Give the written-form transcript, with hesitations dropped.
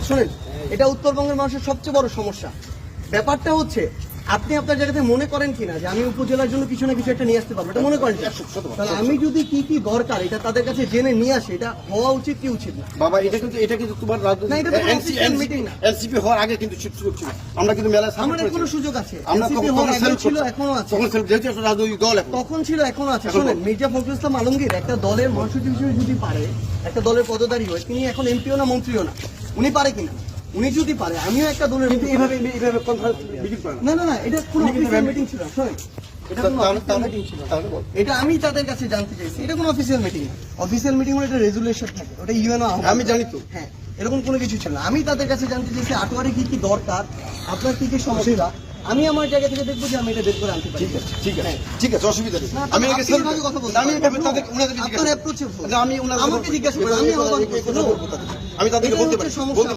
শোনেন, এটা উত্তরবঙ্গের মানুষের সবচেয়ে বড় সমস্যা। ব্যাপারটা হচ্ছে আপনি আপনার জায়গাতে মনে করেন কিনা যে আমি উপজেলার জন্য কিছু না কিছু একটা নিয়ে আসতে পারবো, এটা মনে করেন কিনা? তাহলে আমি যদি কি কি দরকার এটা তাদের কাছে জেনে নিয়ে আসি, এটা হওয়া উচিত কি উচিত না? বাবা এটা কিন্তু তোমার না, এটা তো official meeting না। এনসিপি হওয়ার আগে কিন্তু সুযোগ ছিল। আমরা কিন্তু মেলায় সাপোর্ট আমাদের কোনো করেছি। সুযোগ আছে, আমরা NCP তখন হওয়ার আগেও সেলফ ছিল, এখনো আছে। তখন সেলফ যেহেতু একটা রাজনৈতিক দল এখন। তখন ছিল, এখনো আছে। শোনেন, মির্জা ফখরুল ইসলাম আলমগীর একটা দলের মহাসচিব হিসেবে যদি পারে, একটা দলের পদধারী হয়, তিনি এখন এমপিও না মন্ত্রীও না, উনি পারে কিনা? উনি যদি পারে, আমিও একটা দলের এইভাবে কনফারেন্স মিটিং করে না না না, এটা কোনো অফিসিয়াল মিটিং ছিল না। শোনেন, এটা কোনো অফিসিয়াল মিটিং ছিল না। এটা আমি তাদের কাছে জানতে চাইছি, এটা কোনো অফিসিয়াল মিটিং না। অফিসিয়াল মিটিং হলে একটা রেজুলেশন থাকে, ওটা ইউএনও। আমি জানি তো। হ্যাঁ, এরকম কোনো কিছু ছিল না। আমি তাদের কাছে জানতে চাইছি আটোয়ারে কি কি দরকার, আপনার কি কি সমস্যা, আমি আমার জায়গা থেকে দেখবো যে আমি এটা বের করে আনতে পারি। ঠিক আছে, অসুবিধা নেই। না, আমি আপনি এভাবে কথা বলতে আমি পারেন। ওনাদেরকে আপনার approach এ ভুল। আমি আমাকে জিজ্ঞাসা করেন, আমি আমার আমি তাদেরকে বলতে পারি।